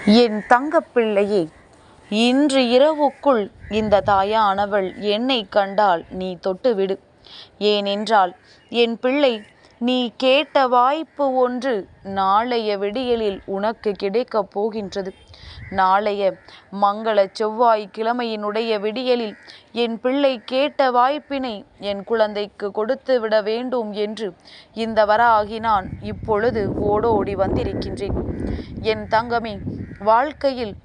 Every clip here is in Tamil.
என் தங்கப்பிள்ளையே, இன்று இரவுக்குள் இந்த தாயானவள் என்னை கண்டால் நீ தொட்டுவிடு. ஏனென்றால் என் பிள்ளை, நீ கேட்ட வாய்ப்பு ஒன்று நாளைய விடியலில் உனக்கு கிடைக்கப் போகின்றது. நாளைய மங்கள செவ்வாய்க்கிழமையினுடைய விடியலில் என் பிள்ளை கேட்ட வாய்ப்பினை என் குழந்தைக்கு கொடுத்து விட வேண்டும் என்று இந்த வராகி நான் இப்பொழுது ஓடோடி வந்திருக்கின்றேன். என் தங்கமே, வாழ்க்கையில்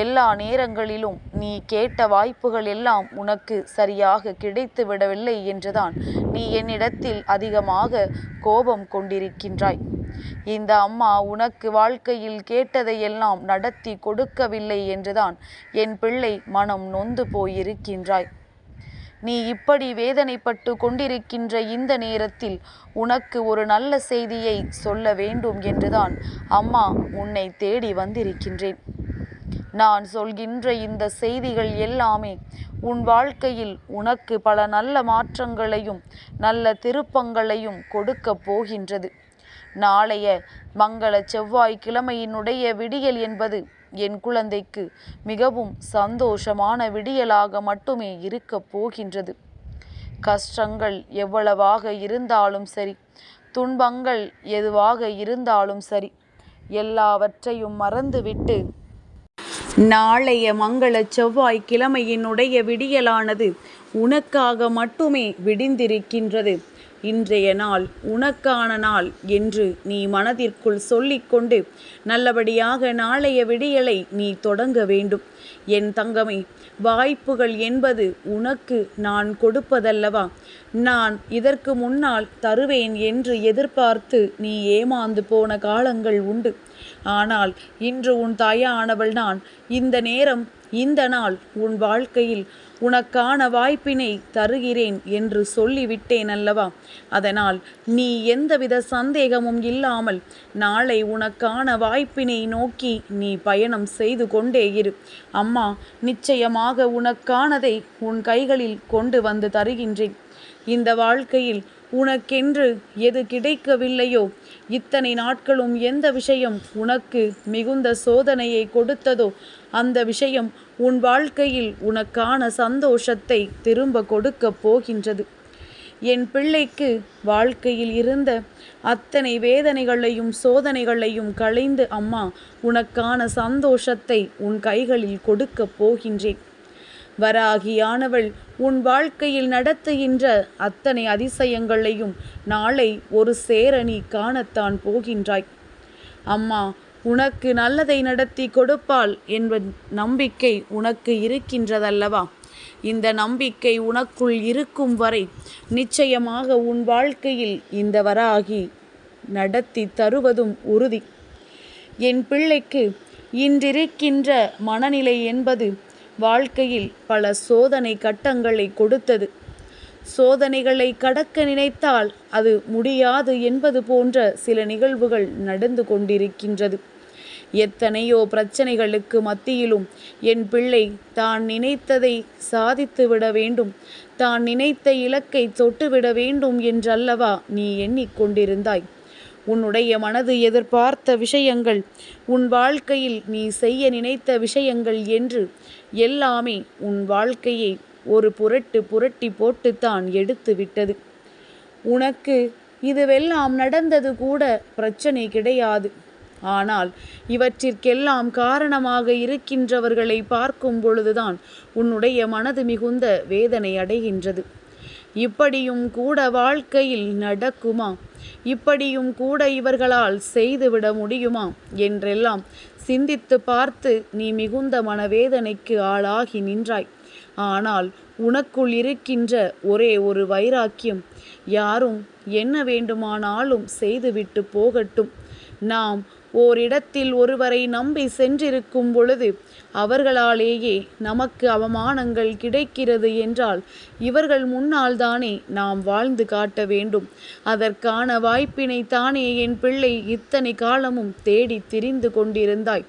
எல்லா நேரங்களிலும் நீ கேட்ட வாய்ப்புகள் எல்லாம் உனக்கு சரியாக கிடைத்து விடவில்லை என்றுதான் நீ என்னிடத்தில் அதிகமாக கோபம் கொண்டிருக்கின்றாய். இந்த அம்மா உனக்கு வாழ்க்கையில் கேட்டதையெல்லாம் நடத்தி கொடுக்கவில்லை என்றுதான் என் பிள்ளை மனம் நொந்து போயிருக்கின்றாய். நீ இப்படி வேதனைப்பட்டு கொண்டிருக்கின்ற இந்த நேரத்தில் உனக்கு ஒரு நல்ல செய்தியை சொல்ல வேண்டும் என்றுதான் அம்மா உன்னை தேடி வந்திருக்கின்றேன். நான் சொல்கின்ற இந்த செய்திகள் எல்லாமே உன் வாழ்க்கையில் உனக்கு பல நல்ல மாற்றங்களையும் நல்ல திருப்பங்களையும் கொடுக்க போகின்றது. நாளைய மங்கள செவ்வாய்க்கிழமையினுடைய விடியல் என்பது என் குழந்தைக்கு மிகவும் சந்தோஷமான விடியலாக மட்டுமே இருக்கப் போகின்றது. கஷ்டங்கள் எவ்வளவாக இருந்தாலும் சரி, துன்பங்கள் எதுவாக இருந்தாலும் சரி, எல்லாவற்றையும் மறந்துவிட்டு நாளைய மங்கள செவ்வாய்க்கிழமையினுடைய விடியலானது உனக்காக மட்டுமே விடிந்திருக்கின்றது. இன்றைய நாள் உனக்கான நாள் என்று நீ மனதிற்குள் சொல்லிக்கொண்டு நல்லபடியாக நாளைய விடியலை நீ தொடங்க வேண்டும். என் தங்கமே, வாய்ப்புகள் என்பது உனக்கு நான் கொடுப்பதல்லவா? நான் இதற்கு முன்னால் தருவேன் என்று எதிர்பார்த்து நீ ஏமாந்து போன காலங்கள் உண்டு. ஆனால் இன்று உன் தாயானவள் நான் இந்த நேரம் இந்த நாள் உன் வாழ்க்கையில் உனக்கான வாய்ப்பினை தருகிறேன் என்று சொல்லிவிட்டேன் அல்லவா? அதனால் நீ எந்தவித சந்தேகமும் இல்லாமல் நாளை உனக்கான வாய்ப்பினை நோக்கி நீ பயணம் செய்து கொண்டே இரு. அம்மா நிச்சயமாக உனக்கானதை உன் கைகளில் கொண்டு வந்து தருகின்றேன். இந்த வாழ்க்கையில் உனக்கென்று எது கிடைக்கவில்லையோ, இத்தனை நாட்களும் எந்த விஷயம் உனக்கு மிகுந்த சோதனையை கொடுத்ததோ அந்த விஷயம் உன் வாழ்க்கையில் உனக்கான சந்தோஷத்தை திரும்ப கொடுக்கப் போகின்றது. என் பிள்ளைக்கு வாழ்க்கையில் இருந்த அத்தனை வேதனைகளையும் சோதனைகளையும் களைந்து அம்மா உனக்கான சந்தோஷத்தை உன் கைகளில் கொடுக்கப் போகின்றேன். வராகியானவள் உன் வாழ்க்கையில் நடத்துகின்ற அத்தனை அதிசயங்களையும் நாளை ஒரு சேர நீ காணத்தான் போகின்றாய். அம்மா உனக்கு நல்லதை நடத்தி கொடுப்பாள் என்ப நம்பிக்கை உனக்கு இருக்கின்றதல்லவா? இந்த நம்பிக்கை உனக்குள் இருக்கும் வரை நிச்சயமாக உன் வாழ்க்கையில் இந்த வராகி நடத்தி தருவதும் உறுதி. என் பிள்ளைக்கு இன்றிருக்கின்ற மனநிலை என்பது வாழ்க்கையில் பல சோதனை கட்டங்களை கொடுத்தது. சோதனைகளை கடக்க நினைத்தால் அது முடியாது என்பது போன்ற சில நிகழ்வுகள் நடந்து கொண்டிருக்கின்றது. எத்தனையோ பிரச்சனைகளுக்கு மத்தியிலும் என் பிள்ளை தான் நினைத்ததை சாதித்துவிட வேண்டும், தான் நினைத்த இலக்கை தொட்டுவிட வேண்டும் என்றல்லவா நீ எண்ணிக்கொண்டிருந்தாய். உன்னுடைய மனது எதிர்பார்த்த விஷயங்கள், உன் வாழ்க்கையில் நீ செய்ய நினைத்த விஷயங்கள் என்று எல்லாமே உன் வாழ்க்கையை ஒரு புரட்டி போட்டுத்தான் எடுத்து விட்டது. உனக்கு இதுவெல்லாம் நடந்தது கூட பிரச்சனை கிடையாது. ஆனால் இவற்றிற்கெல்லாம் காரணமாக இருக்கின்றவர்களை பார்க்கும் பொழுதுதான் உன்னுடைய மனது மிகுந்த வேதனை அடைகின்றது. இப்படியும் கூட வாழ்க்கையில் நடக்குமா? இப்படியும் கூட இவர்களால் செய்துவிட முடியுமா என்றெல்லாம் சிந்தித்து பார்த்து நீ மிகுந்த மனவேதனைக்கு ஆளாகி நின்றாய். ஆனால் உனக்குள் இருக்கின்ற ஒரே ஒரு வைராக்கியம், யாரும் என்ன வேண்டுமானாலும் செய்துவிட்டு போகட்டும். நாம் ஓரிடத்தில் ஒருவரை நம்பி சென்றிருக்கும் பொழுது அவர்களாலேயே நமக்கு அவமானங்கள் கிடைக்கிறது என்றால் இவர்கள் முன்னால் தானே நாம் வாழ்ந்து காட்ட வேண்டும். அதற்கான வாய்ப்பினை தானே என் பிள்ளை இத்தனை காலமும் தேடி திரிந்து கொண்டிருந்தாய்.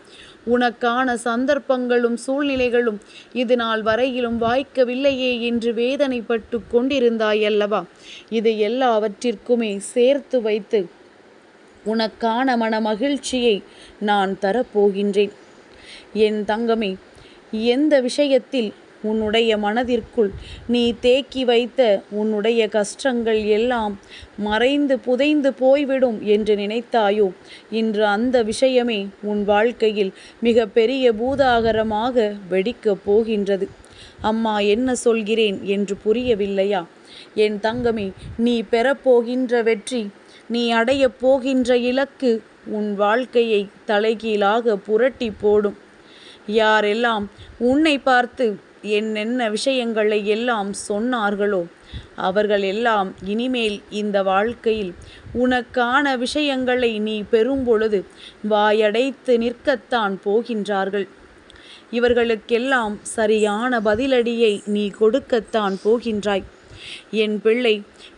உனக்கான சந்தர்ப்பங்களும் சூழ்நிலைகளும் இது நாள் வரையிலும் வாய்க்கவில்லையே என்று வேதனைப்பட்டு கொண்டிருந்தாய் அல்லவா? இது எல்லாவற்றிற்குமே சேர்த்து வைத்து உனக்கான மன மகிழ்ச்சியை நான் தரப்போகின்றேன். என் தங்கமே, எந்த விஷயத்தில் உன்னுடைய மனதிற்குள் நீ தேக்கி வைத்த உன்னுடைய கஷ்டங்கள் எல்லாம் மறைந்து புதைந்து போய்விடும் என்று நினைத்தாயோ, இன்று அந்த விஷயமே உன் வாழ்க்கையில் மிக பெரிய பூதாகரமாக வெடிக்கப் போகின்றது. அம்மா என்ன சொல்கிறேன் என்று புரியவில்லையா? என் தங்கமே, நீ பெறப்போகின்ற வெற்றி, நீ அடையப் போகின்ற இலக்கு உன் வாழ்க்கையை தலைகீழாக புரட்டி போடும். யாரெல்லாம் உன்னை பார்த்து என்னென்ன விஷயங்களை எல்லாம் சொன்னார்களோ அவர்கள் எல்லாம் இனிமேல் இந்த வாழ்க்கையில் உனக்கான விஷயங்களை நீ பெறும்பொழுது வாயடைத்து நிற்கத்தான் போகின்றார்கள். இவர்களுக்கெல்லாம் சரியான பதிலடியை நீ கொடுக்கத்தான் போகின்றாய். என் பிள்ளை,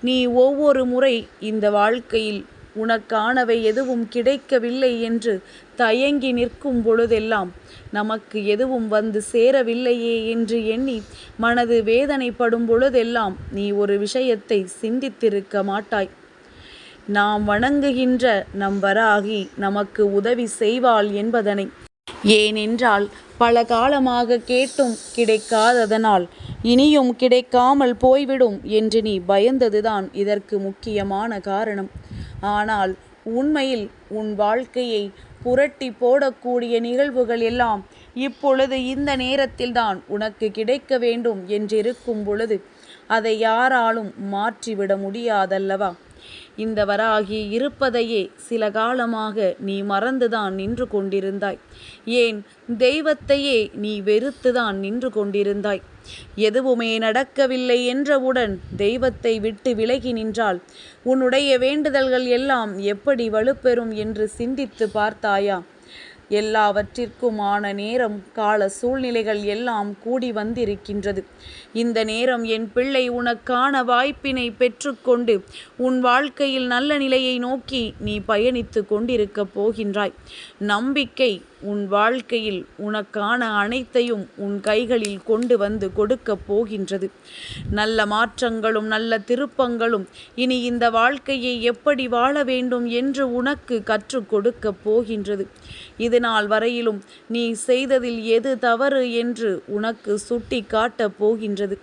நீ ஒவ்வொரு முறை இந்த வாழ்க்கையில் உனக்கானவை எதுவும் கிடைக்கவில்லை என்று தயங்கி நிற்கும் பொழுதெல்லாம், நமக்கு எதுவும் வந்து சேரவில்லையே என்று எண்ணி மனது வேதனைப்படும் பொழுதெல்லாம் நீ ஒரு விஷயத்தை சிந்தித்திருக்க மாட்டாய். நாம் வணங்குகின்ற நம் வராகி நமக்கு உதவி செய்வாள் என்பதனை. ஏனென்றால் பல காலமாக கேட்டும் கிடைக்காததனால் இனியும் கிடைக்காமல் போய்விடும் என்று நீ பயந்ததுதான் இதற்கு முக்கியமான காரணம். ஆனால் உண்மையில் உன் வாழ்க்கையை புரட்டி போடக்கூடிய நிகழ்வுகள் எல்லாம் இப்பொழுது இந்த நேரத்தில்தான் உனக்கு கிடைக்க வேண்டும் என்றிருக்கும் பொழுது அதை யாராலும் மாற்றிவிட முடியாதல்லவா? இந்த வராகி இருப்பதையே சில காலமாக நீ மறந்துதான் நின்று கொண்டிருந்தாய். ஏன், தெய்வத்தையே நீ வெறுத்துதான் நின்று கொண்டிருந்தாய். எதுவுமே நடக்கவில்லை என்றவுடன் தெய்வத்தை விட்டு விலகி நின்றால் உன்னுடைய வேண்டுதல்கள் எல்லாம் எப்படி வலுப்பெறும் என்று சிந்தித்து பார்த்தாயா? எல்லாவற்றிற்குமான நேரம், கால சூழ்நிலைகள் எல்லாம் கூடி வந்திருக்கின்றது. இந்த நேரம் என் பிள்ளை உனக்கான வாய்ப்பினை பெற்றுக்கொண்டு உன் வாழ்க்கையில் நல்ல நிலையை நோக்கி நீ பயணித்து கொண்டிருக்கப் போகின்றாய். நம்பிக்கை உன் வாழ்க்கையில் உனக்கான அனைத்தையும் உன் கைகளில் கொண்டு வந்து கொடுக்கப் போகின்றது. நல்ல மாற்றங்களும் நல்ல திருப்பங்களும் இனி இந்த வாழ்க்கையை எப்படி வாழ வேண்டும் என்று உனக்கு கற்றுக் கொடுக்கப் போகின்றது. இது நாள் வரையிலும் நீ செய்ததில் எது தவறு என்று உனக்கு சுட்டி காட்டப் போகின்றது.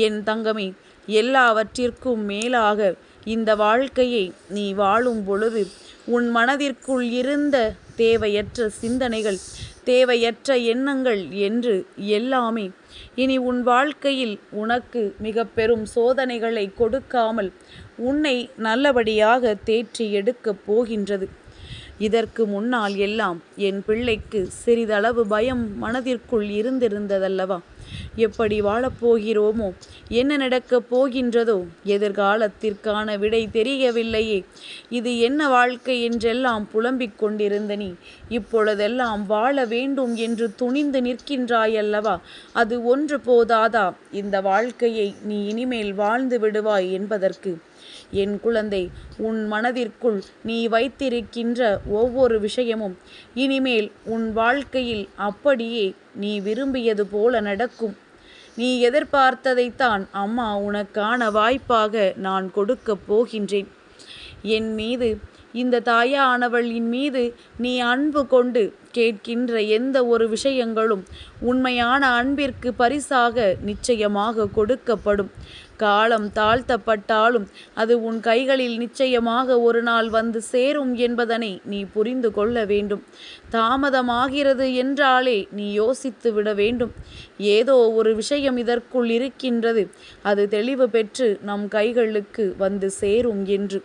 என் தங்கமே, எல்லாவற்றிற்கும் மேலாக இந்த வாழ்க்கையை நீ வாழும் பொழுது உன் மனதிற்குள் இருந்த தேவையற்ற சிந்தனைகள், தேவையற்ற எண்ணங்கள் என்று எல்லாமே இனி உன் வாழ்க்கையில் உனக்கு மிக பெரும் சோதனைகளை கொடுக்காமல் உன்னை நல்லபடியாக தேற்றி எடுக்கப் போகின்றது. இதற்கு முன்னால் எல்லாம் என் பிள்ளைக்கு சிறிதளவு பயம் மனதிற்குள் இருந்திருந்ததல்லவா? எப்படி வாழப்போகிறோமோ, என்ன நடக்கப் போகின்றதோ, எதிர்காலத்திற்கான விடை தெரியவில்லையே, இது என்ன வாழ்க்கை என்றெல்லாம் புலம்பிக் கொண்டிருந்த நீ இப்பொழுதெல்லாம் வாழ வேண்டும் என்று துணிந்து நிற்கின்றாயல்லவா? அது ஒன்று போதாதா இந்த வாழ்க்கையை நீ இனிமேல் வாழ்ந்து விடுவாய் என்பதற்கு? என் குழந்தை, உன் மனதிற்குள் நீ வைத்திருக்கின்ற ஒவ்வொரு விஷயமும் இனிமேல் உன் வாழ்க்கையில் அப்படியே நீ விரும்பியது போல நடக்கும். நீ எதிர்பார்த்ததைத்தான் அம்மா உனக்கான வாய்ப்பாக நான் கொடுக்கப் போகின்றேன். என் மீது, இந்த தாயானவளின் மீது நீ அன்பு கொண்டு கேட்கின்ற எந்த ஒரு விஷயங்களும் உண்மையான அன்பிற்கு பரிசாக நிச்சயமாக கொடுக்கப்படும். காலம் தாழ்த்தப்பட்டாலும் அது உன் கைகளில் நிச்சயமாக ஒரு நாள் வந்து சேரும் என்பதனை நீ புரிந்து கொள்ள வேண்டும். தாமதமாகிறது என்றாலே நீ யோசித்து விட வேண்டும். ஏதோ ஒரு விஷயம் இதற்குள் இருக்கின்றது, அது தெளிவு பெற்று நம் கைகளுக்கு வந்து சேரும் என்று.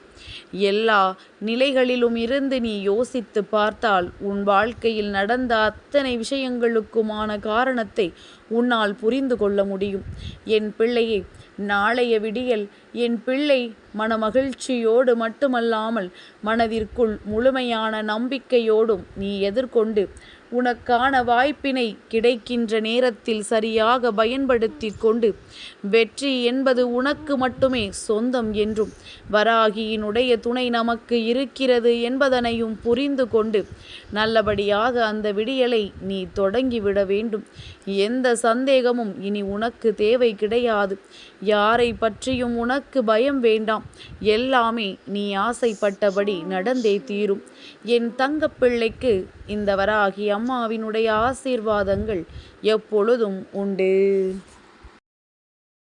எல்லா நிலைகளிலும் இருந்து நீ யோசித்து பார்த்தால் உன் வாழ்க்கையில் நடந்த அத்தனை விஷயங்களுக்குமான காரணத்தை உன்னால் புரிந்து கொள்ள முடியும். என் பிள்ளையே, நாளைய விடியல் என் பிள்ளை மனமகிழ்ச்சியோடு மட்டுமல்லாமல் மனதிற்குள் முழுமையான நம்பிக்கையோடும் நீ எதிர்கொண்டு உனக்கான வாய்ப்பினை கிடைக்கின்ற நேரத்தில் சரியாக பயன்படுத்தி கொண்டு வெற்றி என்பது உனக்கு மட்டுமே சொந்தம் என்றும் வராகியினுடைய துணை நமக்கு இருக்கிறது என்பதனையும் புரிந்து கொண்டு நல்லபடியாக அந்த விடியலை நீ தொடங்கிவிட வேண்டும். எந்த சந்தேகமும் இனி உனக்கு தேவை கிடையாது. யாரை பற்றியும் உனக்கு உனக்கு பயம் வேண்டாம். எல்லாமே நீ ஆசைப்பட்டபடி நடந்தே தீரும். என் தங்கப்பிள்ளைக்கு இந்த வராகி அம்மாவினுடைய ஆசீர்வாதங்கள் எப்பொழுதும் உண்டு.